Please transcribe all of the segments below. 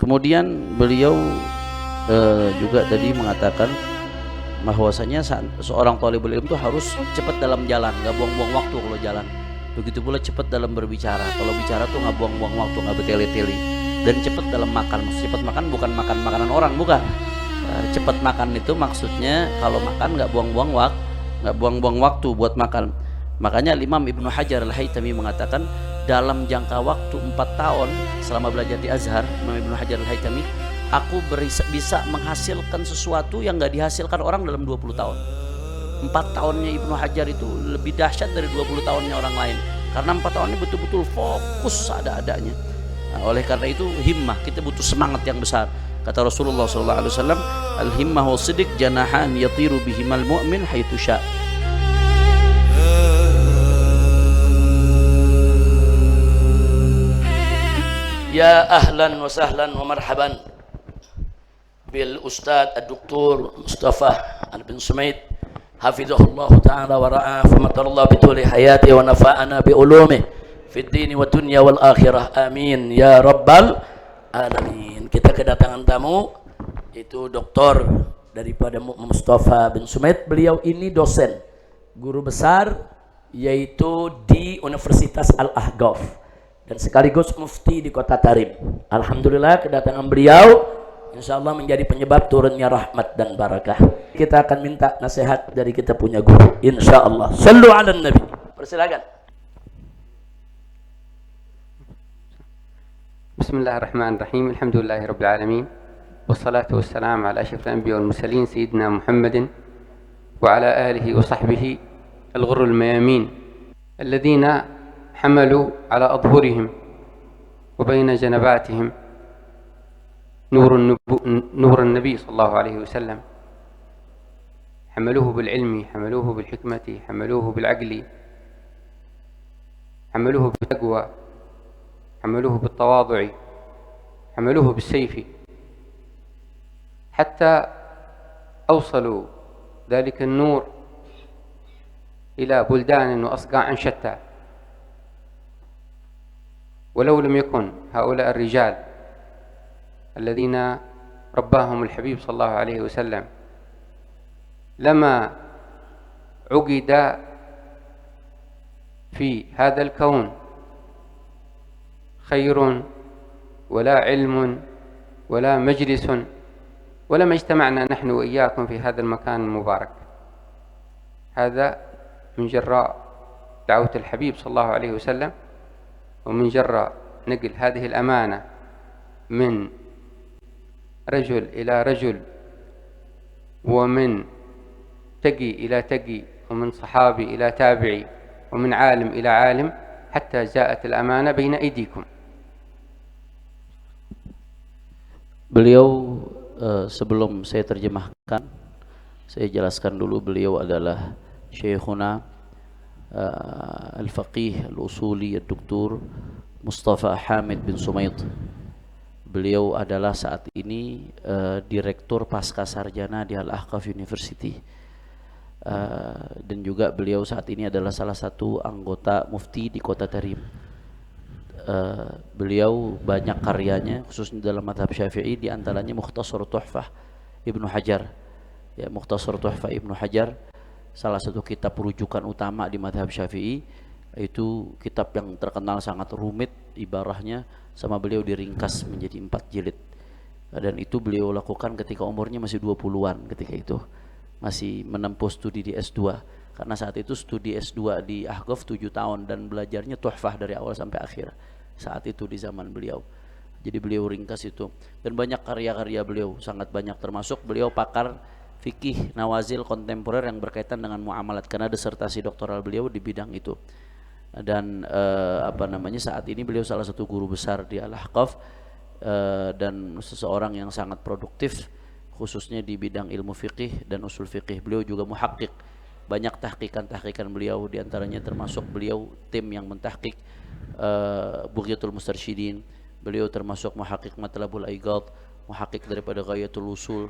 Kemudian beliau juga tadi mengatakan bahwasanya seorang thalibul ilm itu harus cepat dalam jalan, nggak buang-buang waktu kalau jalan. Begitu pula cepat dalam berbicara. Kalau bicara tuh nggak buang-buang waktu, nggak bertele-tele. Dan cepat dalam makan. Maksud cepat makan bukan makan makanan orang, bukan. Cepat makan itu maksudnya kalau makan nggak buang-buang waktu buat makan. Makanya Imam Ibnu Hajar Al-Haytami mengatakan dalam jangka waktu 4 tahun selama belajar di Azhar, Imam Ibnu Hajar Al-Haytami, aku bisa menghasilkan sesuatu yang nggak dihasilkan orang dalam 20 tahun. 4 tahunnya Ibnu Hajar itu lebih dahsyat dari 20 tahunnya orang lain, karena 4 tahun ini betul-betul fokus ada-adanya. Oleh karena itu himmah, kita butuh semangat yang besar. Kata Rasulullah SAW, al-himmah wa sidq janahan yatiru bihimal mu'min haitsu sya'. Ya ahlan wa sahlan wa marhaban bil Ustadz Ad-Doktor Mustafa bin Sumaid hafizahullah ta'ala wa ra'ah fa matallahu bi tuli hayati wa nafa'ana bi ulumih fid dini wa dunya wal akhirah, amin ya rabbal alamin. Kita kedatangan tamu, itu doktor daripada Mustafa bin Sumaid. Beliau ini dosen, guru besar, yaitu di Universitas Al-Ahqaf dan sekaligus mufti di kota Tarim. Alhamdulillah kedatangan beliau insyaallah menjadi penyebab turunnya rahmat dan barakah. Kita akan minta nasihat dari kita punya guru insyaallah. Shallu ala nabi. Persilakan. Bismillahirrahmanirrahim. Alhamdulillahirabbil alamin. Wassalatu wassalamu ala asyrafil anbiya'i wal mursalin sayyidina Muhammadin wa ala alihi wa sahbihi al-ghurril mayamin alladhina hamalu ala adhurihim wa bayna janabatihim نور النبي صلى الله عليه وسلم. حملوه بالعلم، حملوه بالحكمة، حملوه بالعقل، حملوه بالتقوى، حملوه بالتواضع، حملوه بالسيف، حتى أوصلوا ذلك النور إلى بلدان وأصقاع شتى. ولو لم يكن هؤلاء الرجال الذين رباهم الحبيب صلى الله عليه وسلم لما عقد في هذا الكون خير ولا علم ولا مجلس ولما اجتمعنا نحن وإياكم في هذا المكان المبارك. هذا من جراء دعوة الحبيب صلى الله عليه وسلم، ومن جراء نقل هذه الأمانة من رجل إلى رجل، ومن تقي إلى تقي، ومن صحابي إلى تابعي، ومن عالم إلى عالم، حتى جاءت الأمانة بين أيديكم. Beliau sebelum saya terjemahkan, saya jelaskan dulu beliau adalah Syekhuna Al-Faqih Al-Usuli Ad-Doktor Mustafa Hamid bin Sumaid. Beliau adalah saat ini Direktur Pasca Sarjana di Al-Ahqaf University, dan juga beliau saat ini adalah salah satu anggota mufti di kota Tarim. Beliau banyak karyanya khususnya dalam mazhab Syafi'i, di antaranya Mukhtasar Tuhfah Ibnu Hajar. Ya, Mukhtasar Tuhfah Ibnu Hajar salah satu kitab rujukan utama di mazhab Syafi'i. Itu kitab yang terkenal sangat rumit ibarahnya, sama beliau diringkas menjadi 4 jilid. Dan itu beliau lakukan ketika umurnya masih 20-an, ketika itu masih menempuh studi di S2. Karena saat itu studi S2 di Ahqaf 7 tahun dan belajarnya tuhfah dari awal sampai akhir. Saat itu di zaman beliau. Jadi beliau ringkas itu. Dan banyak karya-karya beliau, sangat banyak, termasuk beliau pakar fikih nawazil kontemporer yang berkaitan dengan muamalat, karena disertasi doktoral beliau di bidang itu. Dan saat ini beliau salah satu guru besar di Al-Ahqaf, dan seseorang yang sangat produktif khususnya di bidang ilmu fikih dan usul fikih. Beliau juga muhakkik, banyak tahqiqan beliau, diantaranya termasuk beliau tim yang mentahqiq Bughyatul Mustarsyidin. Beliau termasuk muhakkik Matlabul Aiqad, muhakkik daripada Ghayatul Usul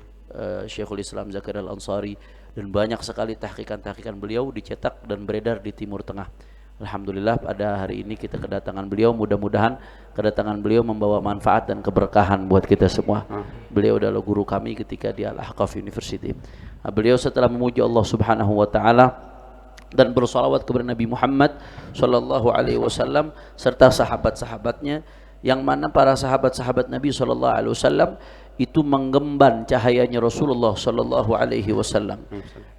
Syekhul Islam Zakaria Al-Ansari, dan banyak sekali tahqiqan beliau dicetak dan beredar di Timur Tengah. Alhamdulillah pada hari ini kita kedatangan beliau, mudah-mudahan kedatangan beliau membawa manfaat dan keberkahan buat kita semua. Beliau adalah guru kami ketika di Al-Ahqaf University. Beliau setelah memuji Allah Subhanahu wa taala dan bersalawat kepada Nabi Muhammad sallallahu alaihi wasallam serta sahabat-sahabatnya, yang mana para sahabat-sahabat Nabi sallallahu alaihi wasallam itu menggemban cahayanya Rasulullah sallallahu alaihi wasallam,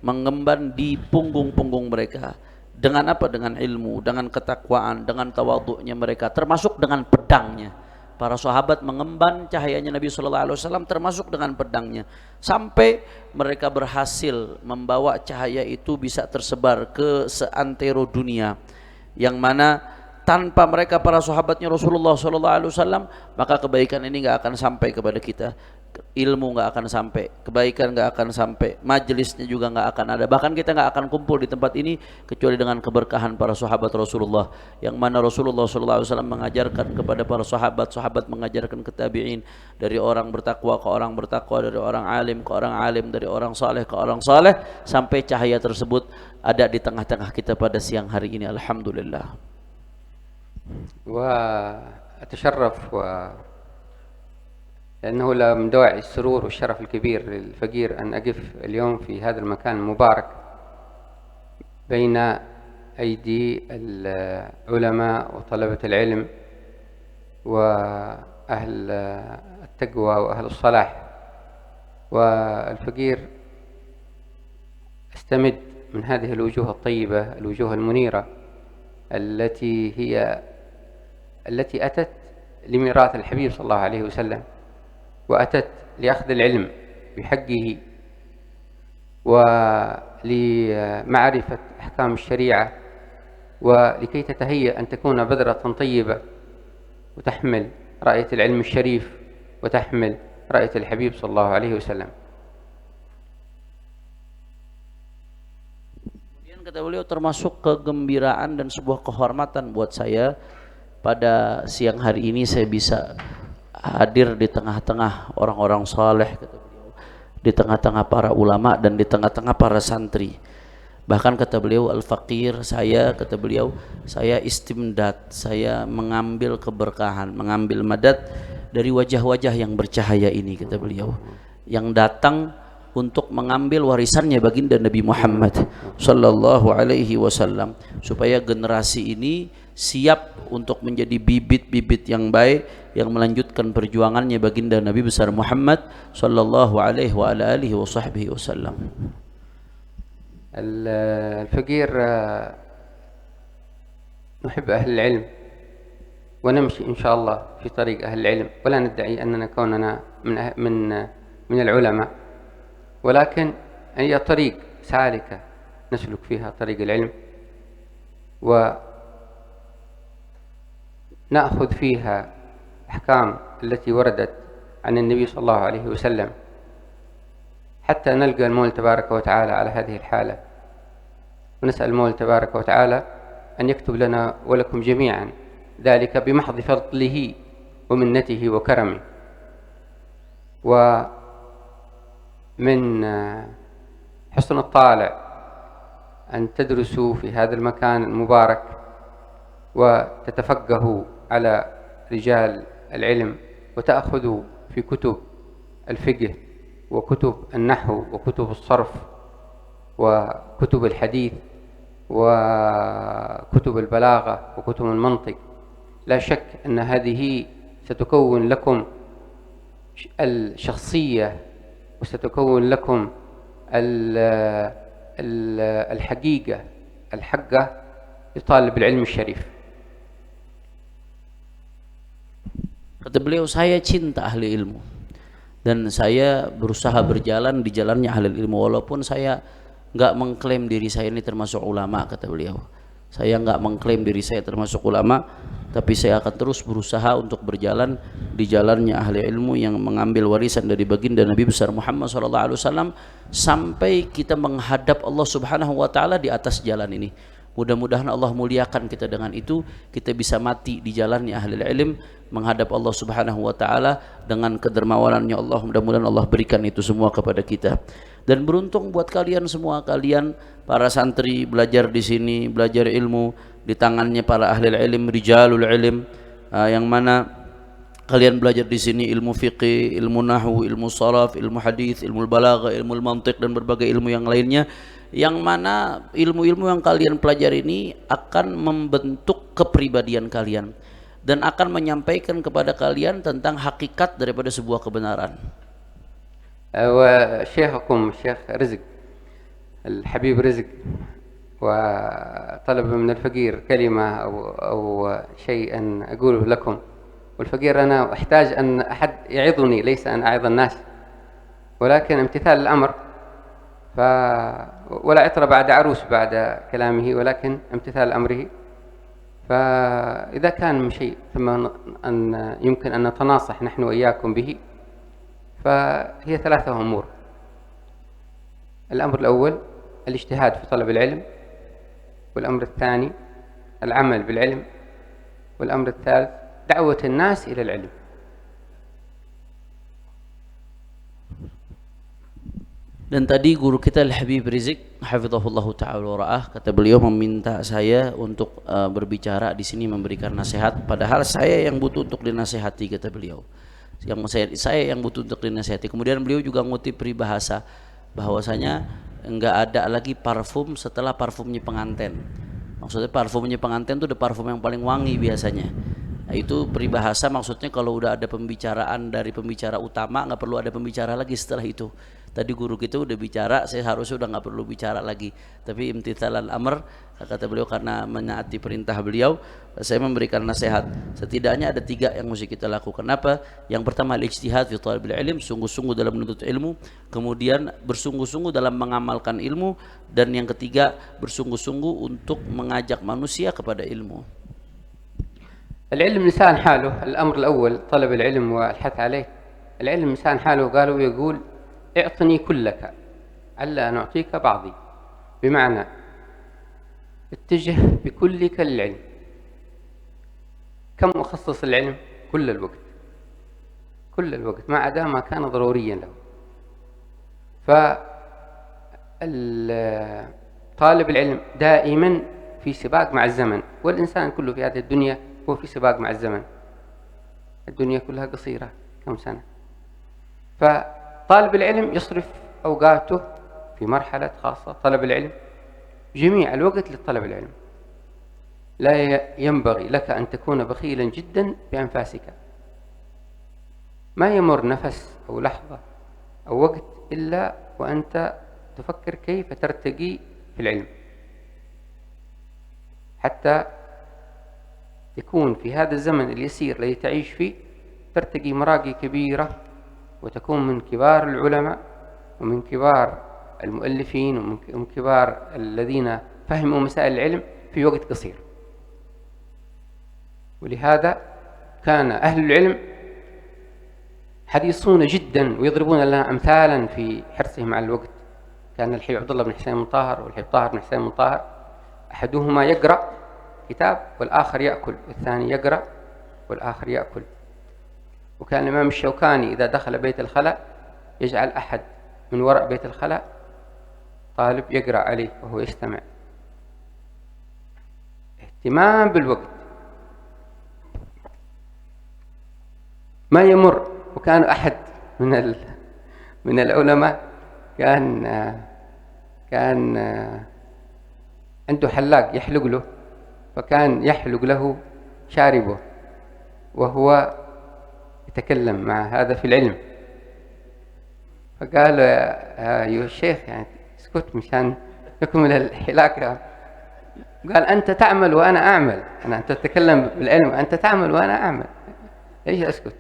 menggemban di punggung-punggung mereka. Dengan apa? Dengan ilmu, dengan ketakwaan, dengan tawadhu'nya mereka, termasuk dengan pedangnya. Para sahabat mengemban cahayanya Nabi sallallahu alaihi wasallam termasuk dengan pedangnya, sampai mereka berhasil membawa cahaya itu bisa tersebar ke seantero dunia, yang mana tanpa mereka para sahabatnya Rasulullah sallallahu alaihi wasallam, maka kebaikan ini nggak akan sampai kepada kita. Ilmu nggak akan sampai, kebaikan nggak akan sampai, majelisnya juga nggak akan ada, bahkan kita nggak akan kumpul di tempat ini kecuali dengan keberkahan para sahabat Rasulullah, yang mana Rasulullah SAW mengajarkan kepada para sahabat, sahabat mengajarkan ke tabi'in, dari orang bertakwa ke orang bertakwa, dari orang alim ke orang alim, dari orang saleh ke orang saleh, sampai cahaya tersebut ada di tengah-tengah kita pada siang hari ini. Alhamdulillah. وأتشرف لأنه من دواعي السرور والشرف الكبير للفقير أن أقف اليوم في هذا المكان المبارك بين أيدي العلماء وطلبة العلم وأهل التقوى وأهل الصلاح. والفقير استمد من هذه الوجوه الطيبة، الوجوه المنيرة التي أتت لميراث الحبيب صلى الله عليه وسلم، وأتت لأخذ العلم بحقه ولمعرفة أحكام الشريعة، ولكي تتهيأ أن تكون بذرة طيبة وتحمل راية العلم الشريف وتحمل راية الحبيب صلى الله عليه وسلم. Kemudian kata beliau, termasuk kegembiraan dan sebuah kehormatan buat saya pada siang hari ini saya bisa hadir di tengah-tengah orang-orang saleh, kata beliau, di tengah-tengah para ulama dan di tengah-tengah para santri. Bahkan kata beliau, al-faqir, saya, kata beliau, saya istimdad, saya mengambil keberkahan, mengambil madad dari wajah-wajah yang bercahaya ini, kata beliau, yang datang untuk mengambil warisannya baginda Nabi Muhammad sallallahu alaihi wasallam, supaya generasi ini siap untuk menjadi bibit-bibit yang baik yang melanjutkan perjuangannya baginda Nabi besar Muhammad sallallahu alaihi wa ala alihi wa sahbihi wasallam. الفقير نحب أهل العلم ونمشي إن شاء الله في طريق أهل العلم، ولا ندعي أننا كوننا من العلماء، ولكن هي طريق سالكة نسلك فيها طريق العلم ونأخذ فيها أحكام التي وردت عن النبي صلى الله عليه وسلم، حتى نلقى المولى تبارك وتعالى على هذه الحالة، ونسأل المولى تبارك وتعالى أن يكتب لنا ولكم جميعا ذلك بمحض فضله ومنته وكرمه. ومن حسن الطالع أن تدرسوا في هذا المكان المبارك وتتفقهوا على رجال العلم وتأخذوا في كتب الفقه وكتب النحو وكتب الصرف وكتب الحديث وكتب البلاغة وكتب المنطق. لا شك أن هذه ستكون لكم الشخصية وستكون لكم الحقيقة الحقة لطالب العلم الشريف. Kata beliau, saya cinta ahli ilmu dan saya berusaha berjalan di jalannya ahli ilmu, walaupun saya nggak mengklaim diri saya ini termasuk ulama, kata beliau. Saya nggak mengklaim diri saya termasuk ulama, tapi saya akan terus berusaha untuk berjalan di jalannya ahli ilmu yang mengambil warisan dari baginda Nabi besar Muhammad SAW sampai kita menghadap Allah Subhanahu wa taala di atas jalan ini. Mudah-mudahan Allah muliakan kita dengan itu, kita bisa mati di jalannya ahli ilm menghadap Allah Subhanahu wa taala dengan kedermawanannya Allah. Mudah-mudahan Allah berikan itu semua kepada kita. Dan beruntung buat kalian semua, kalian para santri belajar di sini, belajar ilmu di tangannya para ahli ilm, rijalul ilm, yang mana kalian belajar di sini ilmu fiqih, ilmu nahwu, ilmu sharaf, ilmu hadis, ilmu balaghah, ilmu mantiq dan berbagai ilmu yang lainnya, yang mana ilmu-ilmu yang kalian pelajari ini akan membentuk kepribadian kalian dan akan menyampaikan kepada kalian tentang hakikat daripada sebuah kebenaran. وشيخكم الشيخ رزق الحبيب رزق وطلب من الفقير كلمة أو شيئا أقوله لكم، والفقير أنا أحتاج أن أحد يعظني ليس أن أعظ الناس، ولكن امتثال الأمر ولا عطر بعد عروس بعد كلامه، ولكن امتثال أمره. فإذا كان من شيء ثم أن يمكن أن نتناصح نحن وإياكم به، فهي ثلاثة أمور. الأمر الأول الاجتهاد في طلب العلم، والأمر الثاني العمل بالعلم، والأمر الثالث دعوة الناس إلى العلم. Dan tadi guru kita Al-Habib Rizik hafizahullah taala wa ra'ah, kata beliau meminta saya untuk berbicara di sini, memberikan nasihat, padahal saya yang butuh untuk dinasihati, kata beliau. Saya yang butuh untuk dinasihati. Kemudian beliau juga ngutip peribahasa bahwasanya enggak ada lagi parfum setelah parfumnya pengantin. Maksudnya parfumnya pengantin itu udah parfum yang paling wangi biasanya. Nah, itu peribahasa, maksudnya kalau udah ada pembicaraan dari pembicara utama, nggak perlu ada pembicara lagi setelah itu. Tadi guru kita udah bicara, saya harusnya udah nggak perlu bicara lagi. Tapi imtithalal amr, kata beliau, karena menaati perintah beliau, saya memberikan nasihat. Setidaknya ada 3 yang mesti kita lakukan. Apa? Yang pertama al-ijtihad fi thalabil ilm, sungguh-sungguh dalam menuntut ilmu. Kemudian bersungguh-sungguh dalam mengamalkan ilmu. Dan yang ketiga, bersungguh-sungguh untuk mengajak manusia kepada ilmu. العلم لسان حاله. الأمر الأول طلب العلم والحث عليه. العلم لسان حاله، قالوا يقول اعطني كلك ألا نعطيك بعضي، بمعنى اتجه بكلك للعلم. كم أخصص العلم؟ كل الوقت، كل الوقت ما عدا ما كان ضروريا له. فطالب العلم دائما في سباق مع الزمن، والإنسان كله في هذه الدنيا هو في سباق مع الزمن. الدنيا كلها قصيرة، كم سنة. فطالب العلم يصرف أوقاته في مرحلة خاصة طلب العلم، جميع الوقت لطلب العلم. لا ينبغي لك أن تكون بخيلا جدا بأنفاسك. ما يمر نفس أو لحظة أو وقت إلا وأنت تفكر كيف ترتقي في العلم، حتى يكون في هذا الزمن اليسير الذي تعيش فيه ترتقي مراقي كبيرة، وتكون من كبار العلماء ومن كبار المؤلفين ومن كبار الذين فهموا مسائل العلم في وقت قصير. ولهذا كان أهل العلم حريصون جدا ويضربون لنا أمثالا في حرصهم على الوقت. كان الحبيب عبد الله بن حسين بن طاهر والحبيب طاهر بن حسين بن طاهر، أحدهما يقرأ كتاب والآخر يأكل، والثاني يقرأ والآخر يأكل. وكان الإمام الشوكاني إذا دخل بيت الخلاء يجعل أحد من وراء بيت الخلاء طالب يقرأ عليه وهو يستمع. اهتمام بالوقت ما يمر. وكان أحد من العلماء كان عنده حلاق يحلق له، فكان يحلق له شاربه وهو يتكلم مع هذا في العلم، فقال يا الشيخ يعني اسكت مشان يكمل الحلاقة. قال أنت تعمل وأنا أعمل، أنت تتكلم بالعلم، أنت تعمل وأنا أعمل، ليش أسكت؟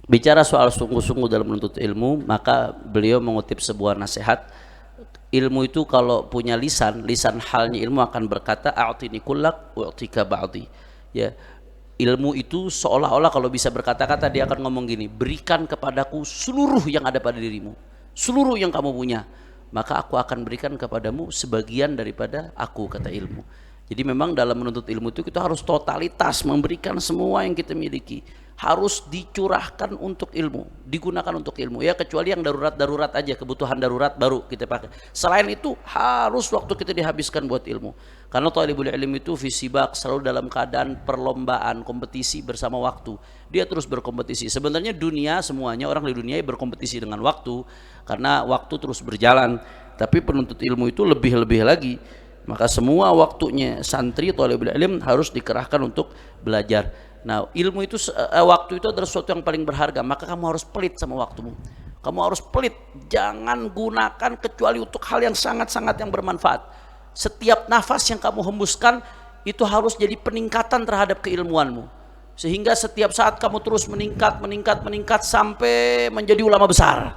Bicara soal sungguh-sungguh dalam menuntut ilmu, maka beliau mengutip sebuah nasihat. Ilmu itu kalau punya lisan halnya ilmu akan berkata a'tini kullak u'tika ba'di. Ya, ilmu itu seolah-olah kalau bisa berkata-kata dia akan ngomong gini, berikan kepadaku seluruh yang ada pada dirimu, seluruh yang kamu punya, maka aku akan berikan kepadamu sebagian daripada aku, kata ilmu. Jadi memang dalam menuntut ilmu itu kita harus totalitas memberikan semua yang kita miliki. harus dicurahkan untuk ilmu, digunakan untuk ilmu ya, kecuali yang darurat-darurat aja, kebutuhan darurat baru kita pakai. Selain itu harus waktu kita dihabiskan buat ilmu. Karena talibul ilmi itu fisibak, selalu dalam keadaan perlombaan, kompetisi bersama waktu. Dia terus berkompetisi. Sebenarnya dunia semuanya, orang di dunia berkompetisi dengan waktu, karena waktu terus berjalan. Tapi penuntut ilmu itu lebih-lebih lagi. Maka semua waktunya santri talibul ilm harus dikerahkan untuk belajar. Nah, ilmu itu, waktu itu adalah sesuatu yang paling berharga. Maka kamu harus pelit sama waktumu. Kamu harus pelit. Jangan gunakan kecuali untuk hal yang sangat-sangat yang bermanfaat. Setiap nafas yang kamu hembuskan itu harus jadi peningkatan terhadap keilmuanmu. Sehingga setiap saat kamu terus meningkat sampai menjadi ulama besar.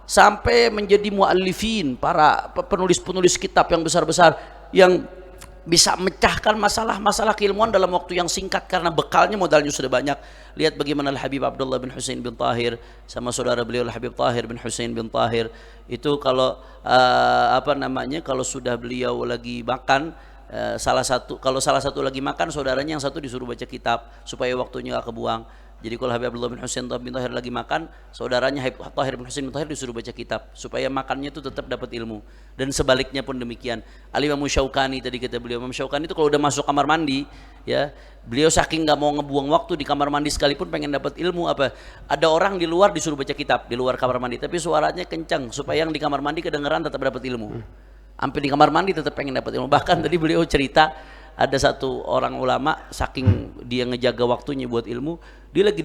Sampai menjadi muallifin, para penulis-penulis kitab yang besar-besar yang bisa mecahkan masalah-masalah keilmuan dalam waktu yang singkat karena bekalnya, modalnya sudah banyak. Lihat bagaimana Al-Habib Abdullah bin Husain bin Tahir sama saudara beliau Al-Habib Tahir bin Husain bin Tahir itu kalau kalau sudah beliau lagi makan, kalau salah satu lagi makan, saudaranya yang satu disuruh baca kitab supaya waktunya gak kebuang. Jadi kalau Habib Abdullah bin Husain bin Tahir lagi makan, saudaranya Habib Tahir bin Husain bin Tahir disuruh baca kitab supaya makannya itu tetap dapat ilmu. Dan sebaliknya pun demikian. Al-Imam Syaukani tadi kata beliau, Imam Syaukani itu kalau udah masuk kamar mandi, ya, beliau saking nggak mau ngebuang waktu di kamar mandi sekalipun pengen dapat ilmu, ada orang di luar disuruh baca kitab di luar kamar mandi, tapi suaranya kencang supaya yang di kamar mandi kedengeran tetap dapat ilmu. Sampai di kamar mandi tetap pengen dapat ilmu. Bahkan tadi beliau cerita ada satu orang ulama, saking dia ngejaga waktunya buat ilmu, dia lagi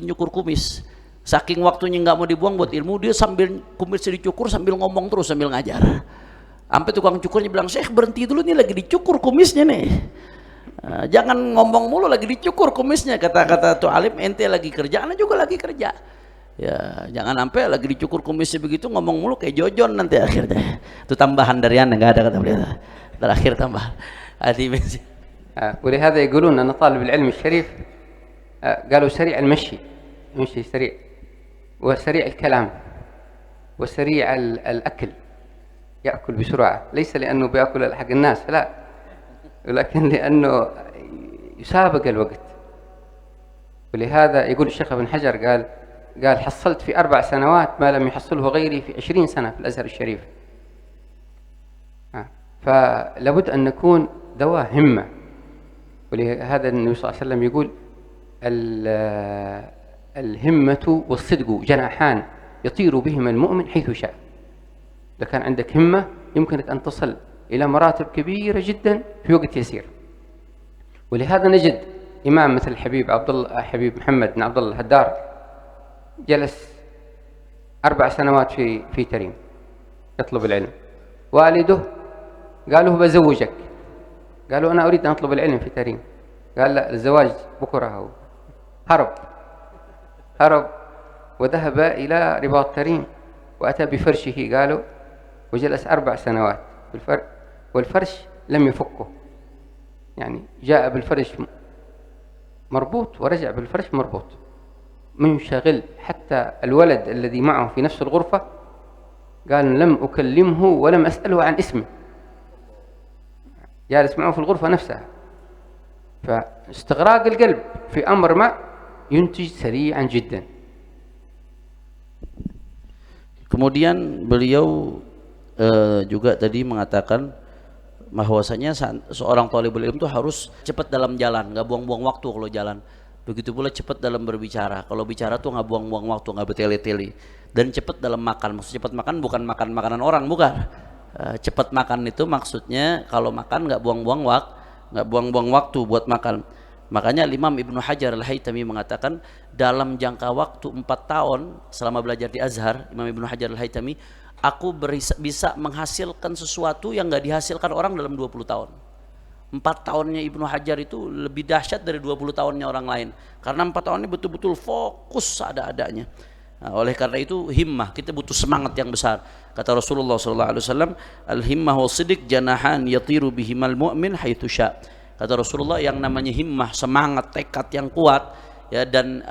nyukur kumis. Saking waktunya nggak mau dibuang buat ilmu, dia sambil kumisnya dicukur sambil ngomong terus sambil ngajar. Sampai tukang cukurnya bilang, "Syekh, berhenti dulu nih, lagi dicukur kumisnya nih. Jangan ngomong mulu, lagi dicukur kumisnya." Kata tuh alim, ente lagi kerja, ana juga lagi kerja. Ya, jangan sampai lagi dicukur kumisnya begitu ngomong mulu kayak Jojon nanti akhirnya. Itu tambahan dari anda, nggak ada kata beliau. Terakhir tambahan. ولهذا يقولون أن طالب العلم الشريف قالوا سريع المشي، يمشي سريع، وسريع الكلام، وسريع الأكل، يأكل بسرعة، ليس لأنه بيأكل حق الناس، لا، ولكن لأنه يسابق الوقت. ولهذا يقول الشيخ ابن حجر قال حصلت في 4 سنوات ما لم يحصله غيري في 20 سنة في الأزهر الشريف. فلابد أن نكون ذوى همة. ولهذا النبي صلى الله عليه وسلم يقول الهمة والصدق جناحان يطير بهما المؤمن حيث شاء. إذا كان عندك همة يمكنك أن تصل إلى مراتب كبيرة جدا في وقت يسير. ولهذا نجد إمام مثل حبيب محمد بن عبد الله الهدار جلس 4 سنوات في تريم يطلب العلم. والده قالوا بزوجك، قالوا أنا أريد أن أطلب العلم في تريم، قال لا، الزواج بكرة. هو هرب وذهب إلى رباط تريم وأتى بفرشه، قالوا، وجلس 4 سنوات والفرش لم يفكه، يعني جاء بالفرش مربوط ورجع بالفرش مربوط، منشغل. حتى الولد الذي معه في نفس الغرفة قال لم أكلمه ولم أسأله عن اسمه، جالس معه في الغرفة نفسها. فاستغراق القلب في أمر ما ينتج سريعا جدا. Kemudian beliau juga tadi mengatakan bahwasanya seorang thalibul ilm itu harus cepat dalam jalan, nggak buang-buang waktu kalau jalan. Begitu pula cepat dalam berbicara. Kalau bicara tuh nggak buang-buang waktu, nggak bertele-tele. Dan cepat dalam makan. Maksud cepat makan bukan makan makanan orang, bukan. Cepat makan itu maksudnya kalau makan nggak buang-buang waktu buat makan. Makanya Imam Ibnu Hajar Al-Haytami mengatakan dalam jangka waktu 4 tahun selama belajar di Azhar, Imam Ibnu Hajar Al-Haytami, aku bisa menghasilkan sesuatu yang nggak dihasilkan orang dalam 20 tahun. 4 tahunnya Ibnu Hajar itu lebih dahsyat dari 20 tahunnya orang lain. Karena 4 tahun ini betul-betul fokus ada-adanya. Nah, oleh karena itu himmah, kita butuh semangat yang besar. Kata Rasulullah SAW, al-himmah wa siddiq janahan yatiru bihimal mu'min haitsu sya'. Kata Rasulullah, yang namanya himmah, semangat, tekad yang kuat, ya, dan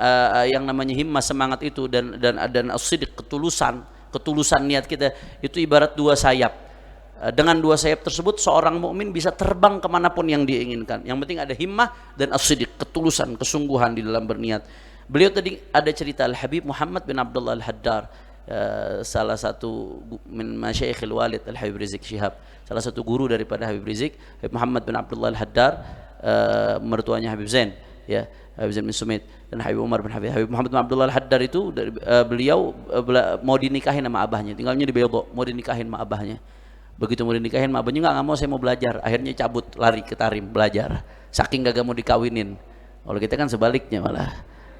yang namanya himmah, semangat itu, dan as-siddiq, ketulusan niat kita itu ibarat 2 sayap. Dengan dua sayap tersebut seorang mukmin bisa terbang kemanapun yang dia inginkan. Yang penting ada himmah dan as-sidq, ketulusan, kesungguhan di dalam berniat. Beliau tadi ada cerita Al-Habib Muhammad bin Abdullah Al-Haddar, salah satu min masyayikhil walid Al-Habib Rizik Syihab, salah satu guru daripada Habib Rizik, Habib Muhammad bin Abdullah Al-Haddar, mertuanya Habib Zain, ya, Habib Zain bin Sumit, dan Habib Umar bin Habib Muhammad bin Abdullah Al-Haddar itu beliau mau dinikahin sama abahnya, tinggalnya di Beyodo, mau dinikahin sama abahnya. Begitu mau dinikahin sama abahnya, nggak mau, saya mau belajar. Akhirnya cabut, lari ke Tarim belajar, saking gak mau dikawinin. Kalau kita kan sebaliknya malah,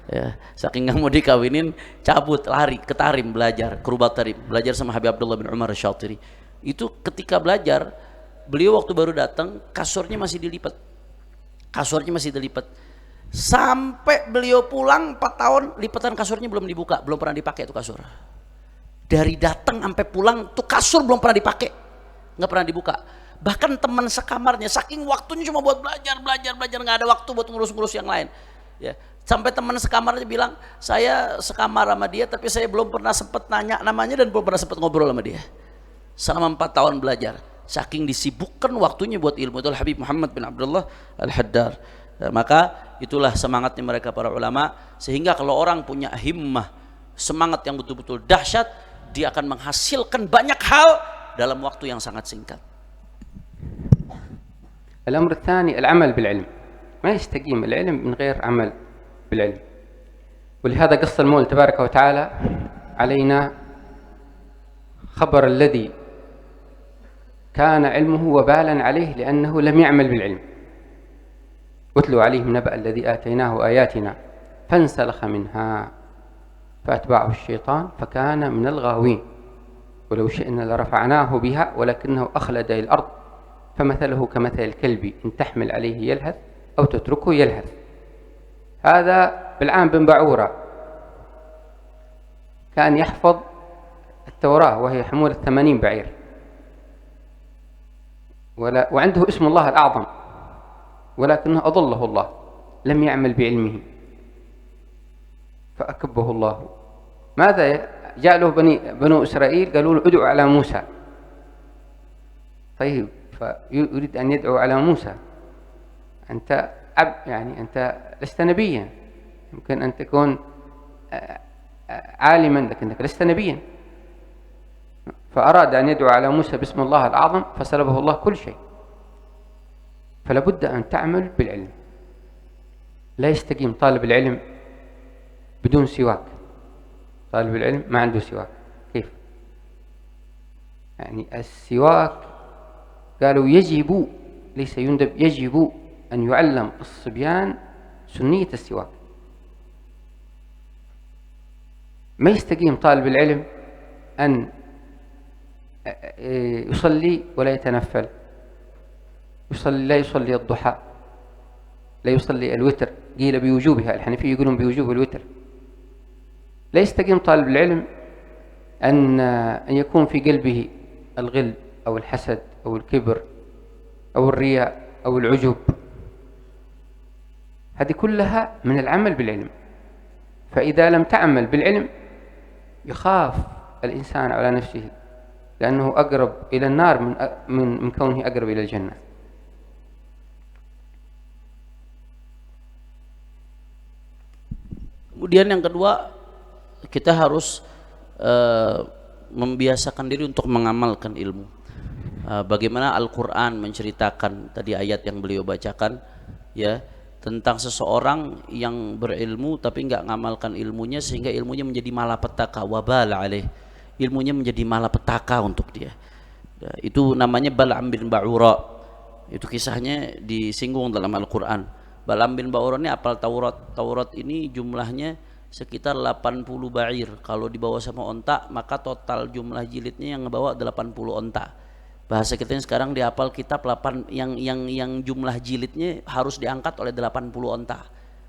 ya, saking nggak mau dikawinin, cabut, lari ke Tarim belajar, ke Rubat Tarim, belajar sama Habib Abdullah bin Umar Syatiri. Itu ketika belajar, beliau waktu baru datang, kasurnya masih dilipat, sampai beliau pulang 4 tahun, lipatan kasurnya belum dibuka, belum pernah dipakai tuh kasur. Dari datang sampai pulang tuh kasur belum pernah dipakai, nggak pernah dibuka. Bahkan teman sekamarnya, saking waktunya cuma buat belajar, nggak ada waktu buat ngurus-ngurus yang lain, ya. Sampai teman sekamarnya bilang, saya sekamar sama dia tapi saya belum pernah sempat nanya namanya dan belum pernah sempat ngobrol sama dia selama 4 tahun belajar, saking disibukkan waktunya buat ilmu. Itu Habib Muhammad bin Abdullah Al-Haddar. Nah, maka itulah semangatnya mereka para ulama, sehingga kalau orang punya himmah, semangat yang betul-betul dahsyat, dia akan menghasilkan banyak hal dalam waktu yang sangat singkat. الأمر الثاني العمل بالعلم. ما يستقيم العلم من غير عمل بالعلم. ولهذا قص المولى تبارك وتعالى علينا خبر الذي كان علمه وبالا عليه لأنه لم يعمل بالعلم. واتلوا عليهم نبأ الذي آتيناه آياتنا فانسلخ منها فأتبعه الشيطان فكان من الغاوين ولو شئنا لرفعناه بها ولكنه أخلد إلى الأرض فمثله كمثل الكلب إن تحمل عليه يلهث أو تتركه يلهث. هذا بلعام بن بعورة كان يحفظ التوراة وهي حمولة 80 بعير، وعنده اسم الله الأعظم، ولكنه أضله الله، لم يعمل بعلمه فأكبه الله. ماذا جاء له بنو إسرائيل قالوا له ادعوا على موسى. طيب، فيريد أن يدعو على موسى، أنت يعني أنت لست نبيا، يمكن أن تكون عالما لكنك لست نبيا. فأراد أن يدعو على موسى باسم الله الأعظم فسلبه الله كل شيء. فلا بد أن تعمل بالعلم. لا يستقيم طالب العلم بدون سواك. طالب العلم ما عنده سواك، كيف؟ يعني السواك قالوا يجب، ليس يندب، يجب أن يعلم الصبيان سنية السواك. ما يستقيم طالب العلم أن يصلي ولا يتنفل، لا يصلي الضحى، لا يصلي الوتر، قيل بوجوبها، الحنفية يقولون بوجوب الوتر. لا يستقيم طالب العلم أن يكون في قلبه الغل أو الحسد أو الكبر أو الرياء أو العجب. هذه كلها من العمل بالعلم. فإذا لم تعمل بالعلم يخاف الإنسان على نفسه، لأنه أقرب إلى النار من كونه أقرب إلى الجنة. Kemudian yang kedua, kita harus membiasakan diri untuk mengamalkan ilmu. Bagaimana Al-Quran menceritakan tadi ayat yang beliau bacakan, ya, tentang seseorang yang berilmu tapi nggak ngamalkan ilmunya, sehingga ilmunya menjadi malapetaka, wabal alaih, ilmunya menjadi malapetaka untuk dia. Itu namanya Bal'am bin Ba'ura. Itu kisahnya disinggung dalam Al-Quran. Bal'am bin Ba'ura ini apal Taurat. Taurat ini jumlahnya sekitar 80 ba'ir. Kalau dibawa sama onta, maka total jumlah jilidnya yang ngebawa 80 onta. Bahasa kita sekarang dihafal kitab 8 yang jumlah jilidnya harus diangkat oleh 80 onta.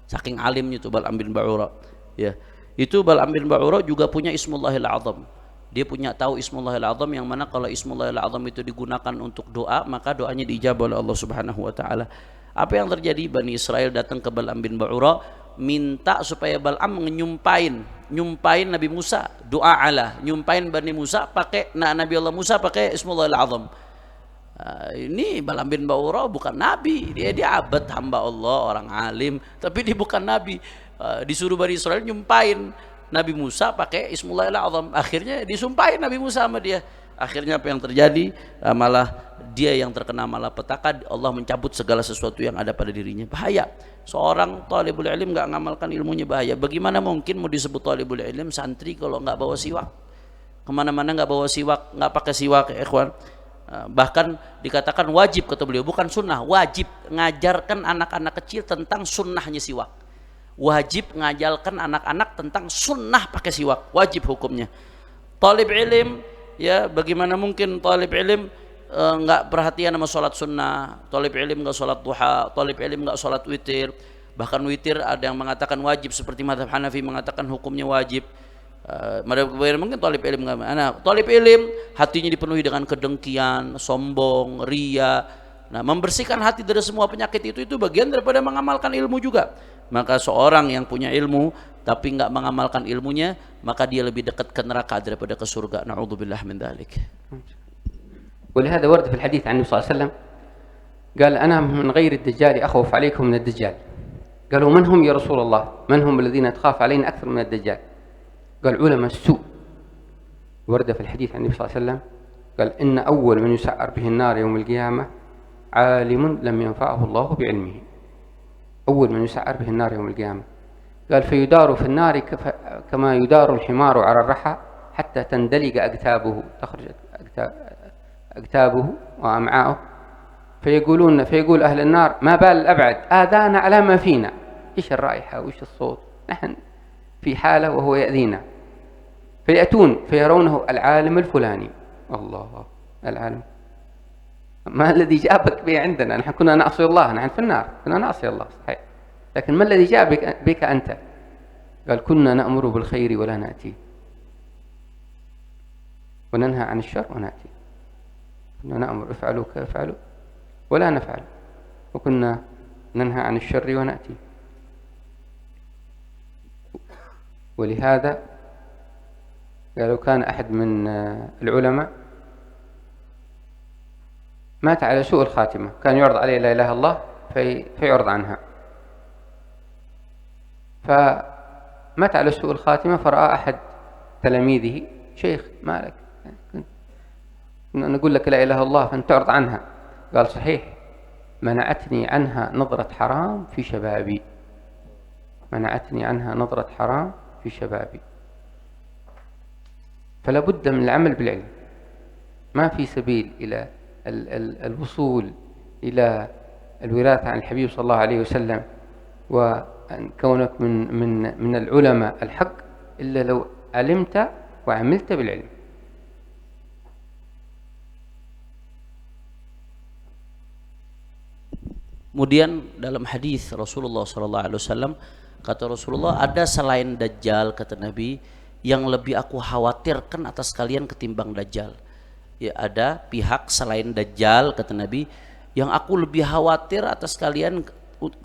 Saking alimnya itu Bal'am bin Ba'ura. Ya. Itu Bal'am bin Ba'ura juga punya Ismullahil Azam. Dia punya tahu Ismullahil Azam, yang mana kalau Ismullahil Azam itu digunakan untuk doa, maka doanya diijabah oleh Allah Subhanahu wa taala. Apa yang terjadi? Bani Israel datang ke Bal'am bin Ba'ura minta supaya Bal'am nyumpain Nabi Musa, doa Allah, nyumpain Bani Musa pakai Nabi Allah Musa pakai Ismullahil Azam. Ini Balaam bin Ba'urah bukan nabi, dia abad hamba Allah, orang alim, tapi dia bukan nabi. Disuruh Bani Israel nyumpain Nabi Musa pakai Ismullahil A'zam, akhirnya disumpahin Nabi Musa sama dia. Akhirnya apa yang terjadi? Malah dia yang terkena malapetaka, Allah mencabut segala sesuatu yang ada pada dirinya. Bahaya. Seorang talibul ilm nggak ngamalkan ilmunya, bahaya. Bagaimana mungkin mau disebut talibul ilm santri kalau nggak bawa siwak? Kemana-mana nggak bawa siwak, nggak pakai siwak, ya ikhwan. Bahkan dikatakan wajib, kata beliau, bukan sunnah, wajib ngajarkan anak-anak kecil tentang sunnahnya siwak. Wajib ngajarkan anak-anak tentang sunnah pakai siwak, wajib hukumnya. Talib ilm, ya bagaimana mungkin talib ilm nggak perhatian sama sholat sunnah, talib ilm nggak sholat duha, talib ilm nggak sholat witir. Bahkan witir ada yang mengatakan wajib, seperti mazhab Hanafi mengatakan hukumnya wajib. Mungkin talib ilm nggak, talib ilm hatinya dipenuhi dengan kedengkian, sombong, ria. Nah, membersihkan hati dari semua penyakit itu bagian daripada mengamalkan ilmu juga. Maka seorang yang punya ilmu tapi nggak mengamalkan ilmunya, maka dia lebih dekat ke neraka daripada ke surga. Na'udzubillah min dzalik. ولهذا ورد في الحديث عن النبي صلى الله عليه وسلم قال أنا من غير الدجال أخوف عليكم من الدجال. قالوا من هم يا رسول الله؟ من هم الذين تخاف علينا أكثر من الدجال؟ قال علماء السوء. ورد في الحديث عن النبي صلى الله عليه وسلم قال إن أول من يسعر به النار يوم القيامة عالم لم ينفعه الله بعلمه. أول من يسعر به النار يوم القيامة قال فيدار في النار كما يدار الحمار على الرحى حتى تندلق أكتابه، تخرج أكتابه وأمعاؤه، فيقول أهل النار ما بال الأبعد آذانا على ما فينا، إيش الرائحة وإيش الصوت، نحن في حالة وهو يأذينا. فيأتون فيرونه العالم الفلاني. الله، العالم ما الذي جابك به عندنا؟ نحن كنا نعصي الله، نحن في النار كنا نعصي الله صحيح، لكن ما الذي جاء بك أنت؟ قال كنا نأمر بالخير ولا نأتي، وننهى عن الشر ونأتي. كنا نأمر افعلوا كافعلوا ولا نفعل، وكنا ننهى عن الشر ونأتي. ولهذا قالوا كان أحد من العلماء مات على سوء الخاتمة، كان يعرض عليه لا إله إلا الله فيعرض عنها، فمات على سوء الخاتمة، فرأى أحد تلاميذه شيخ مالك نقول لك لا إله إلا الله فأنت تعرض عنها. قال صحيح، منعتني عنها نظرة حرام في شبابي، منعتني عنها نظرة حرام في شبابي. فلا بد من العمل بالعلم، ما في سبيل إلى الوصول إلى الوراثة عن الحبيب صلى الله عليه وسلم وكونك من العلماء الحق إلا لو علمت وعملت بالعلم. Kemudian dalam hadis Rasulullah SAW, kata Rasulullah, ada selain Dajjal, kata Nabi, yang lebih aku khawatirkan atas kalian ketimbang Dajjal. Ya, ada pihak selain Dajjal, kata Nabi, yang aku lebih khawatir atas kalian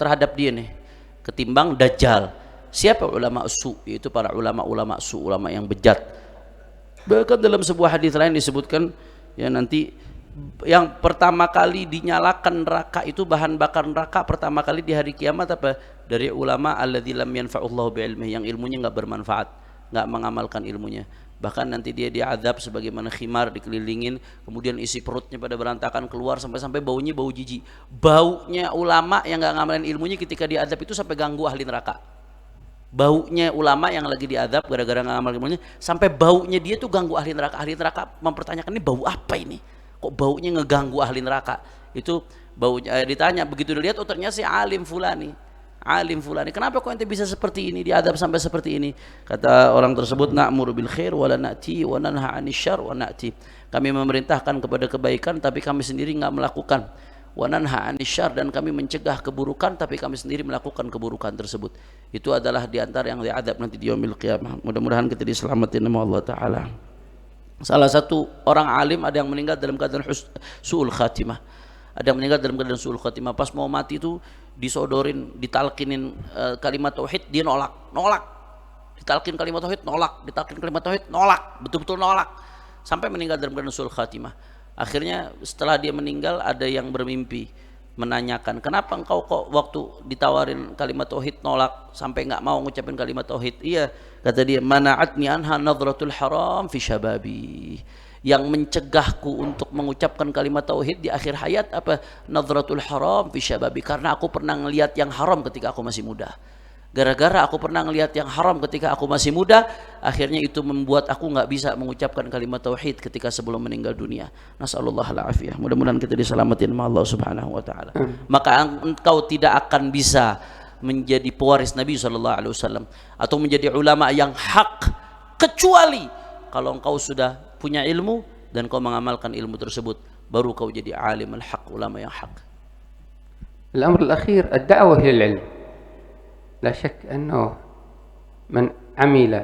terhadap dia nih ketimbang Dajjal. Siapa ulama su? Yaitu para ulama su, ulama yang bejat. Bahkan dalam sebuah hadis lain disebutkan, ya nanti yang pertama kali dinyalakan neraka itu, bahan bakar neraka pertama kali di hari kiamat apa? Dari ulama alladzi lam yanfa'ullahu bi'ilmihi, yang ilmunya enggak bermanfaat, enggak mengamalkan ilmunya. Bahkan nanti dia diazab sebagaimana khimar dikelilingin, kemudian isi perutnya pada berantakan keluar, sampai-sampai baunya bau jijik. Baunya ulama yang enggak ngamalin ilmunya ketika diazab itu sampai ganggu ahli neraka. Baunya ulama yang lagi diazab gara-gara enggak ngamalin ilmunya, sampai baunya dia tuh ganggu ahli neraka. Ahli neraka mempertanyakan, ini bau apa ini? Kok baunya ngeganggu ahli neraka? Itu baunya, ditanya, begitu dilihat, oh ternyata si alim fulani. Alim fulani, kenapa kok ente bisa seperti ini, diadab sampai seperti ini? Kata orang tersebut, na'muru bil khair wa la na'ti wa nanha 'anil syarr wa na'ti. Kami memerintahkan kepada kebaikan tapi kami sendiri enggak melakukan. Wa nanha 'anil syarr, dan kami mencegah keburukan tapi kami sendiri melakukan keburukan tersebut. Itu adalah di antara yang diadab nanti di yaumil qiyamah. Mudah-mudahan kita diselamatin sama Allah taala. Salah satu orang alim ada yang meninggal dalam keadaan su'ul khatimah. Ada yang meninggal dalam keadaan su'ul khatimah. Pas mau mati itu disodorin, ditalkinin kalimat tauhid, dia nolak. Ditalkin kalimat tauhid, nolak. Ditalkin kalimat tauhid, nolak. Betul-betul nolak. Sampai meninggal dalam keadaan su'ul khatimah. Akhirnya setelah dia meninggal ada yang bermimpi menanyakan, kenapa engkau kok waktu ditawarin kalimat tauhid nolak sampai nggak mau ngucapin kalimat tauhid? Iya, kata dia, mana'atni anha nadratul haram fi syababi. Yang mencegahku untuk mengucapkan kalimat tauhid di akhir hayat apa? Nadratul haram fi syababi, karena aku pernah ngelihat yang haram ketika aku masih muda. Gara-gara aku pernah ngelihat yang haram ketika aku masih muda, akhirnya itu membuat aku nggak bisa mengucapkan kalimat tauhid ketika sebelum meninggal dunia. Nasallallahu alaihi. Mudah-mudahan kita diselamatin sama Allah Subhanahu wa taala. Maka engkau tidak akan bisa menjadi pewaris Nabi sallallahu alaihi wasallam atau menjadi ulama yang hak kecuali kalau engkau sudah punya ilmu dan kau mengamalkan ilmu tersebut, baru kau jadi alim al-haq, ulama yang hak. الأمر الأخير الدعوة إلى العلم. لا شك أنه من علم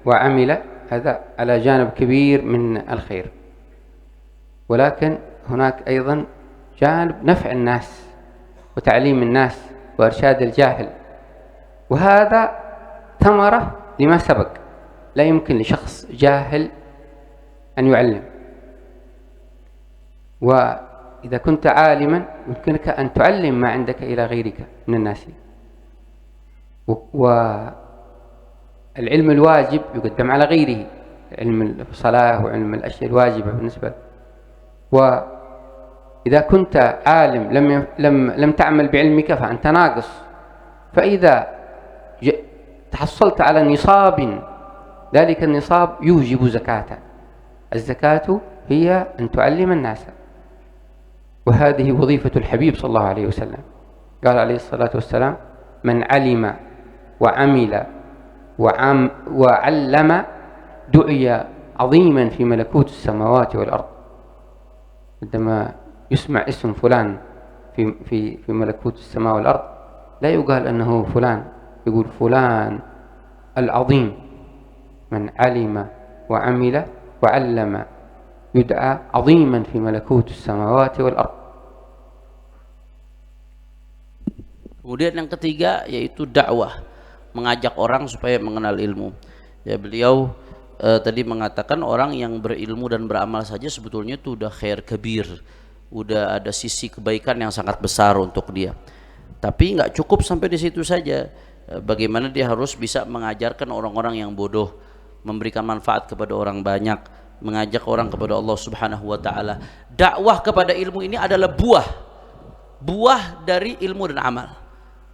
وعمل هذا على جانب كبير من الخير، ولكن هناك أيضا جانب نفع الناس وتعليم الناس وإرشاد الجاهل، وهذا ثمرة لما سبق. لا يمكن لشخص جاهل أن يعلم، وإذا كنت عالما يمكنك أن تعلم ما عندك إلى غيرك من الناس. والعلم الواجب يقدم على غيره، علم الصلاة وعلم الأشياء الواجبة بالنسبة له. وإذا كنت عالم لم تعمل بعلمك فأنت ناقص. فإذا تحصلت على نصاب، ذلك النصاب يوجب زكاة. الزكاة هي أن تعلم الناس، وهذه وظيفة الحبيب صلى الله عليه وسلم. قال عليه الصلاة والسلام: من علم وعمل وعلم دعي عظيما في ملكوت السماوات والأرض. عندما يسمع اسم فلان في ملكوت السماء والأرض لا يقال أنه فلان، يقول فلان العظيم. من علم وعمل وعلم يدعى عظيما في ملكوت السماوات والأرض. Kemudian yang ketiga yaitu dakwah, mengajak orang supaya mengenal ilmu. Ya, beliau tadi mengatakan orang yang berilmu dan beramal saja sebetulnya itu udah khair kabir, udah ada sisi kebaikan yang sangat besar untuk dia. Tapi nggak cukup sampai di situ saja. Bagaimana dia harus bisa mengajarkan orang-orang yang bodoh, memberikan manfaat kepada orang banyak, mengajak orang kepada Allah Subhanahu wa taala. Dakwah kepada ilmu ini adalah buah dari ilmu dan amal.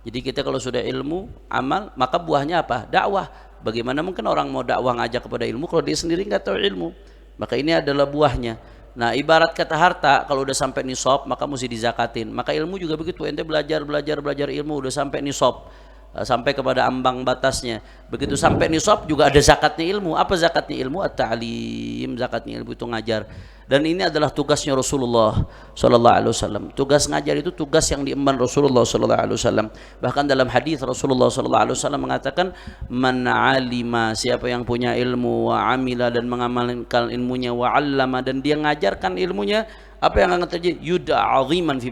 Jadi kita kalau sudah ilmu, amal, maka buahnya apa? Dakwah. Bagaimana mungkin orang mau dakwah ngajak kepada ilmu kalau dia sendiri nggak tahu ilmu? Maka ini adalah buahnya. Nah, ibarat kata harta, kalau udah sampai nisab maka mesti dizakatin. Maka ilmu juga begitu. Ente belajar ilmu udah sampai nisab, sampai kepada ambang batasnya. Begitu sampai nisab juga ada zakatnya ilmu. Apa zakatnya ilmu? At-ta'lim. Zakatnya ilmu itu ngajar. Dan ini adalah tugasnya Rasulullah sallallahu alaihi wasallam. Tugas ngajar itu tugas yang diemban Rasulullah sallallahu alaihi wasallam. Bahkan dalam hadis Rasulullah sallallahu alaihi wasallam mengatakan, "Man 'alima," siapa yang punya ilmu, wa 'amila, dan mengamalkan ilmunya, wa 'allama, dan dia ngajarkan ilmunya, apa yang akan terjadi? Yud'a 'aziman fi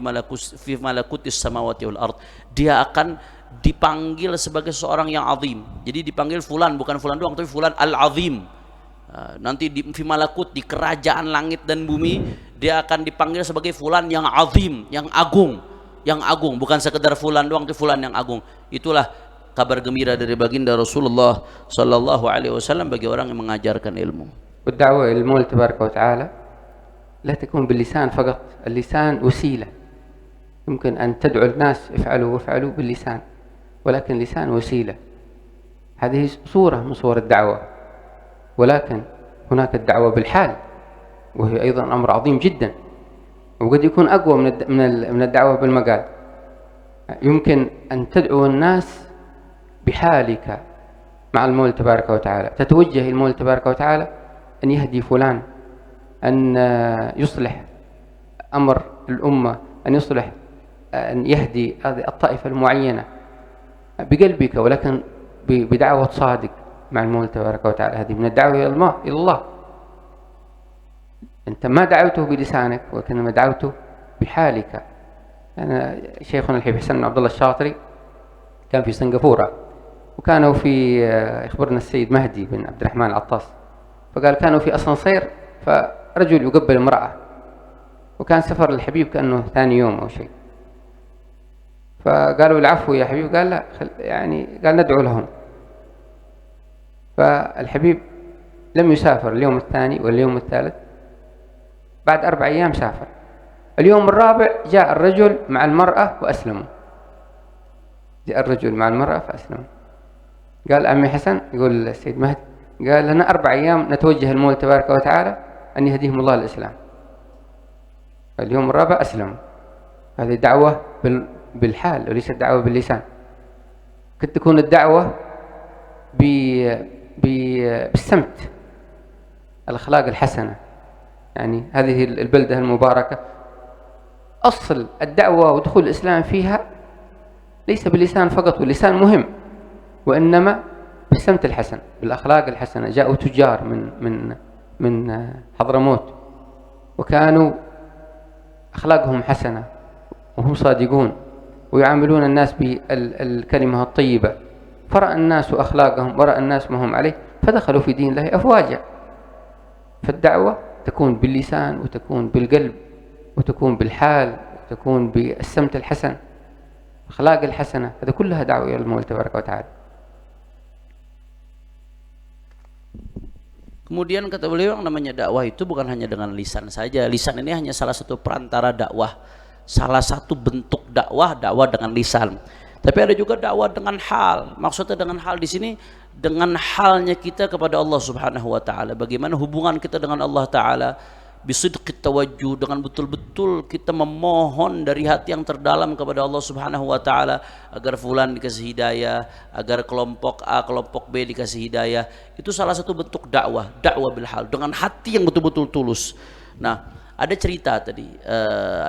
malakutis samawati wal ard. Dia akan dipanggil sebagai seorang yang azim. Jadi dipanggil fulan, bukan fulan doang, tapi fulan al-azim. Nanti di Fimalakut, di kerajaan langit dan bumi, dia akan dipanggil sebagai fulan yang azim, yang agung, bukan sekedar fulan doang, tapi fulan yang agung. Itulah kabar gembira dari baginda Rasulullah sallallahu alaihi wasallam bagi orang yang mengajarkan ilmu. والدعوة إلى المولى تبارك وتعالى لا تكون باللسان فقط. اللسان وسيلة، يمكن أن تدعو الناس افعلوا باللسان، ولكن اللسان وسيلة. هذه صورة من صور الدعوة. ولكن هناك الدعوة بالحال، وهي أيضا أمر عظيم جدا، وقد يكون أقوى من الدعوة بالمقال. يمكن أن تدعو الناس بحالك مع المولى تبارك وتعالى، تتوجه إلى المولى تبارك وتعالى أن يهدي فلان، أن يصلح أمر الأمة، أن يهدي هذه الطائفة المعينة بقلبك، ولكن بدعوة صادق مع المولى تبارك وتعالى. هذه من الدعوة إلى الله. أنت ما دعوته بلسانك، وإنما دعوته بحالك. أنا شيخنا الحبيب حسن بن عبد الله الشاطري كان في سنغافورة، وكانوا في يخبرنا السيد مهدي بن عبد الرحمن العطاس، فقال كانوا في أسانسير فرجل يقبل امرأة، وكان سفر الحبيب كأنه ثاني يوم أو شيء، فقالوا العفو يا حبيب، قال لا يعني قال ندعو لهم. فالحبيب لم يسافر اليوم الثاني واليوم الثالث، بعد 4 أيام سافر. اليوم الرابع جاء الرجل مع المرأة وأسلموا، جاء الرجل مع المرأة فأسلموا. قال عمي حسن، يقول السيد مهدي، قال لنا 4 أيام نتوجه المولى تبارك وتعالى أن يهديهم الله الإسلام، اليوم الرابع أسلموا. هذه دعوة بالحال وليست دعوة باللسان. قد تكون الدعوة بالسمت، الأخلاق الحسنة. يعني هذه البلدة المباركة أصل الدعوة ودخول الإسلام فيها ليس باللسان فقط، واللسان مهم، وإنما بالسمت الحسن، بالأخلاق الحسنة. جاءوا تجار من حضرموت، وكانوا أخلاقهم حسنة وهم صادقون ويعاملون الناس بالكلمة الطيبة، فرأى الناس أخلاقهم ورأى الناس ما هم عليه فدخلوا في دين الله أفواجا. فالدعوة تكون باللسان وتكون بالقلب وتكون بالحال وتكون بالسمت الحسن، الأخلاق الحسنة، هذا كلها دعوة إلى المولى تبارك وتعالى. Kemudian kata beliau, yang namanya dakwah itu bukan hanya dengan lisan saja. Lisan ini hanya salah satu perantara dakwah, salah satu bentuk dakwah dengan lisan. Tapi ada juga dakwah dengan hal. Maksudnya dengan hal di sini dengan halnya kita kepada Allah Subhanahu wa taala. Bagaimana hubungan kita dengan Allah taala? Bisidqit tawajjuh, dengan betul-betul kita memohon dari hati yang terdalam kepada Allah Subhanahu wa taala agar fulan dikasih hidayah, agar kelompok A, kelompok B dikasih hidayah. Itu salah satu bentuk dakwah bil hal, dengan hati yang betul-betul tulus. Nah, ada cerita tadi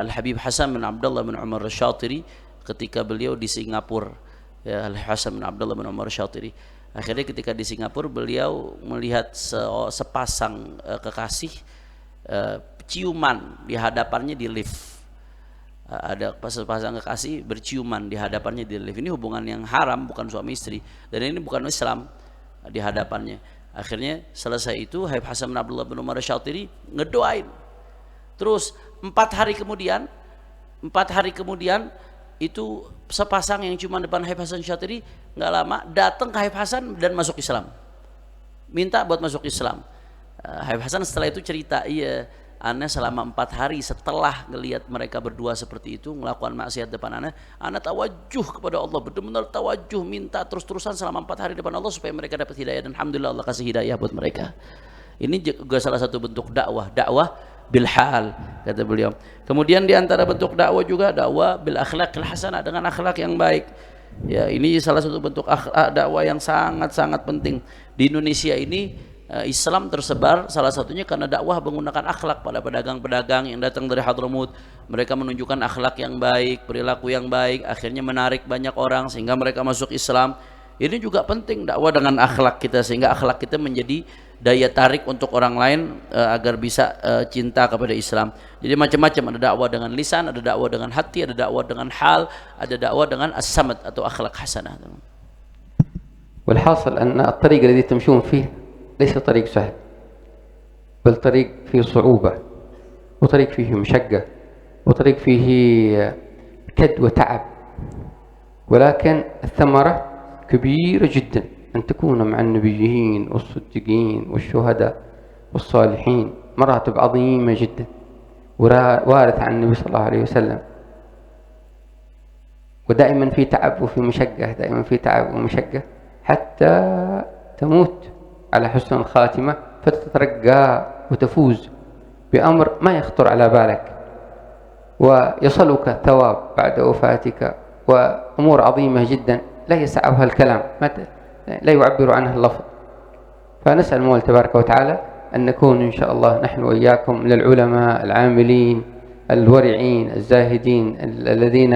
Al-Habib Hasan bin Abdullah bin Umar Asy-Syatiri ketika beliau di Singapura. Ya, Al-Hasan bin Abdullah bin Umar Asy-Syatiri. Akhirnya ketika di Singapura beliau melihat sepasang kekasih ciuman di hadapannya di lift. Ada sepasang kekasih berciuman di hadapannya di lift. Ini hubungan yang haram, bukan suami istri, dan ini bukan Islam di hadapannya. Akhirnya selesai itu Habib Hasan bin Abdullah bin Umar Asy-Syatiri ngedoain. Terus 4 hari kemudian itu sepasang yang ciuman depan Habib Hasan Asy-Syatiri nggak lama datang ke Habib Hasan dan masuk Islam, minta buat masuk Islam. Habib Hasan setelah itu cerita, iya, ana selama 4 hari setelah ngelihat mereka berdua seperti itu melakukan maksiat depan ana tawajuh kepada Allah, benar-benar tawajuh, minta terus-terusan selama 4 hari depan Allah supaya mereka dapat hidayah, dan alhamdulillah Allah kasih hidayah buat mereka. Ini juga salah satu bentuk dakwah bilhal, kata beliau. Kemudian di antara bentuk dakwah juga dakwah bil akhlaqil hasanah, dengan akhlak yang baik. Ya, ini salah satu bentuk dakwah yang sangat-sangat penting. Di Indonesia ini Islam tersebar salah satunya karena dakwah menggunakan akhlak pada pedagang-pedagang yang datang dari Hadramut. Mereka menunjukkan akhlak yang baik, perilaku yang baik, akhirnya menarik banyak orang sehingga mereka masuk Islam. Ini juga penting dakwah dengan akhlak kita, sehingga akhlak kita menjadi daya tarik untuk orang lain agar bisa cinta kepada Islam. Jadi macam-macam, ada dakwah dengan lisan, ada dakwah dengan hati, ada dakwah dengan hal, ada dakwah dengan as-samad atau akhlak hasanah. والحاصل أن الطريق الذي تمشون فيه ليس طريق سهل، بل طريق فيه صعوبة، وطريق فيه مشقة، وطريق فيه كد وتعب، ولكن الثمرة كبيرة جدا، أن تكون مع النبيين والصديقين والشهداء والصالحين، مراتب عظيمة جدا وارث عن النبي صلى الله عليه وسلم. ودائما في تعب وفي مشقة، دائما في تعب ومشقة حتى تموت على حسن الخاتمة، فتترقى وتفوز بأمر ما يخطر على بالك، ويصلك ثواب بعد وفاتك، وأمور عظيمة جدا لا يسعها الكلام، لا يعبر عنها اللفظ. فنسأل المولى تبارك وتعالى أن نكون إن شاء الله نحن وإياكم من العلماء العاملين الورعين الزاهدين الذين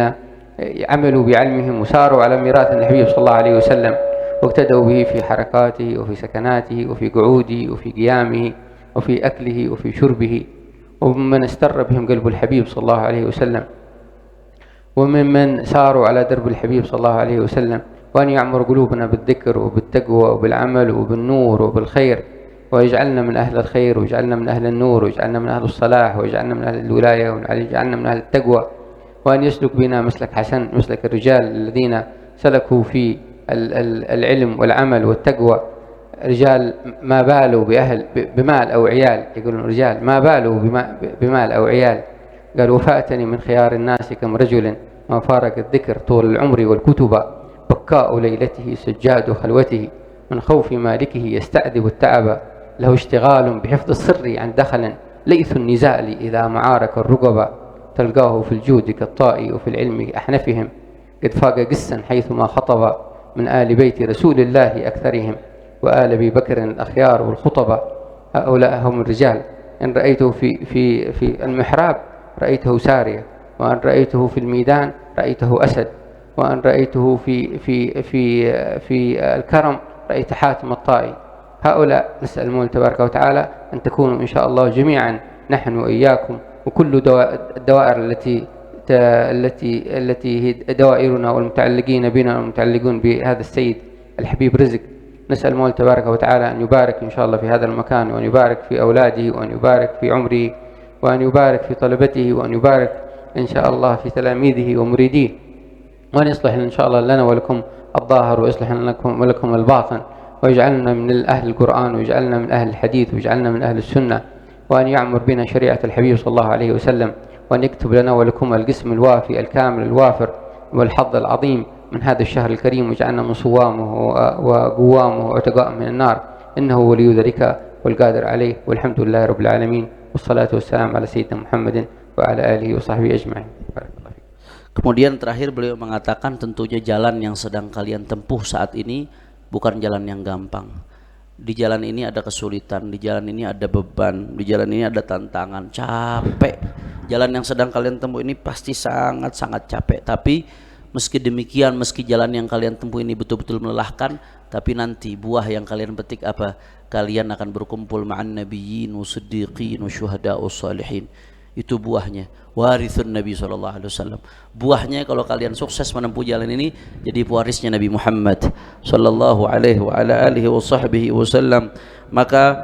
عملوا بعلمهم وساروا على ميراث الحبيب صلى الله عليه وسلم، واقتدوا به في حركاته وفي سكناته وفي قعوده وفي قيامه وفي أكله وفي شربه، وممن استر بهم قلب الحبيب صلى الله عليه وسلم، وممن ساروا على درب الحبيب صلى الله عليه وسلم. وأن يعمر قلوبنا بالذكر وبالتقوى وبالعمل وبالنور وبالخير، ويجعلنا من أهل الخير، ويجعلنا من أهل النور، ويجعلنا من أهل الصلاح، ويجعلنا من أهل الولاية، ويجعلنا من أهل التقوى، وأن يسلك بنا مسلك حسن، مسلك الرجال الذين سلكوا في العلم والعمل والتقوى، رجال ما بالوا بمال أو عيال، يقولون رجال ما بالوا بمال أو عيال. قال وفاتني من خيار الناس كم رجل ما فارق الذكر طول العمر والكتب، بكاء ليلته سجاد خلوته، من خوف مالكه يستعذب التعب، له اشتغال بحفظ السر عن دخل، ليث النزال إذا معارك الرقب، تلقاه في الجود كالطائي وفي العلم أحنفهم، قد فاق قسا حيثما خطب، من آل بيت رسول الله أكثرهم، وآل أبي بكر الأخيار والخطبة، هؤلاء هم الرجال. إن رأيته في المحراب رأيته سارية، وأن رأيته في الميدان رأيته أسد، وأن رأيته في الكرم رأيت حاتم الطائي. هؤلاء نسأل المولى تبارك وتعالى أن تكونوا إن شاء الله جميعا نحن وإياكم وكل الدوائر التي هي دوائرنا والمتعلقين بنا والمتعلقون بهذا السيد الحبيب رزق. نسأل المولى تبارك وتعالى أن يبارك إن شاء الله في هذا المكان، وأن يبارك في أولاده، وأن يبارك في عمره، وأن يبارك في طلبته، وأن يبارك إن شاء الله في تلاميذه ومريديه، وأن يصلح إن شاء الله لنا ولكم الظاهر، ويصلح لكم ولكم الباطن، ويجعلنا من أهل القرآن، ويجعلنا من أهل الحديث، ويجعلنا من أهل السنة، وأن يعمر بنا شريعة الحبيب صلى الله عليه وسلم، وأن يكتب لنا ولكم القسم الوافي الكامل الوافر والحظ العظيم من هذا الشهر الكريم، ويجعلنا من صوامه وقوامه وعتقاء من النار، إنه ولي ذلك والقادر عليه، والحمد لله رب العالمين، والصلاة والسلام على سيدنا محمد وعلى آله وصحبه أجمعين. Kemudian terakhir beliau mengatakan tentunya jalan yang sedang kalian tempuh saat ini bukan jalan yang gampang. Di jalan ini ada kesulitan, di jalan ini ada beban, di jalan ini ada tantangan, capek. Jalan yang sedang kalian tempuh ini pasti sangat-sangat capek. Tapi meski demikian, meski jalan yang kalian tempuh ini betul-betul melelahkan, tapi nanti buah yang kalian petik apa? Kalian akan berkumpul ma'an nabiyyin wa siddiqin wa syuhada wa salihin. Itu buahnya, warithun Nabi SAW. Buahnya kalau kalian sukses menempuh jalan ini, jadi pewarisnya Nabi Muhammad sallallahu alaihi wa ala alihi wa sahbihi wasallam. Maka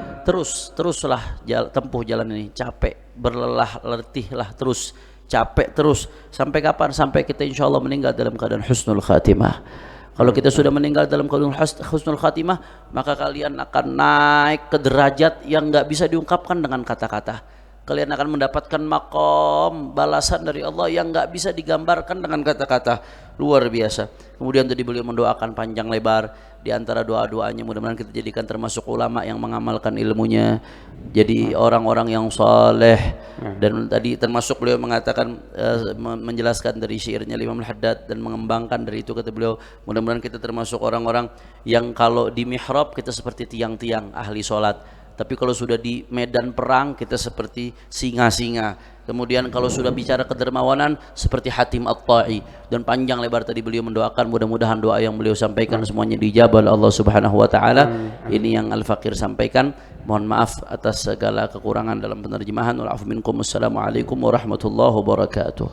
teruslah tempuh jalan ini. Capek, berlelah, letihlah terus, capek terus. Sampai kapan? Sampai kita insya Allah meninggal dalam keadaan husnul khatimah. Kalau kita sudah meninggal dalam keadaan husnul khatimah, maka kalian akan naik ke derajat yang nggak bisa diungkapkan dengan kata-kata. Kalian akan mendapatkan makom balasan dari Allah yang nggak bisa digambarkan dengan kata-kata, luar biasa. Kemudian tadi beliau mendoakan panjang lebar, di antara doa-doanya mudah-mudahan kita jadikan termasuk ulama yang mengamalkan ilmunya, jadi orang-orang yang saleh. Dan tadi termasuk beliau mengatakan menjelaskan dari syairnya Imam Al-Haddad dan mengembangkan dari itu, kata beliau mudah-mudahan kita termasuk orang-orang yang kalau di mihrab kita seperti tiang-tiang ahli sholat, tapi kalau sudah di medan perang kita seperti singa-singa. Kemudian kalau sudah bicara kedermawanan seperti Hatim At-Ta'i. Dan panjang lebar tadi beliau mendoakan, mudah-mudahan doa yang beliau sampaikan semuanya dijabah oleh Allah Subhanahu wa taala. Ini yang Al-Fakir sampaikan. Mohon maaf atas segala kekurangan dalam penerjemahan. Wa'afu minkum. Wassalamualaikum warahmatullahi wabarakatuh.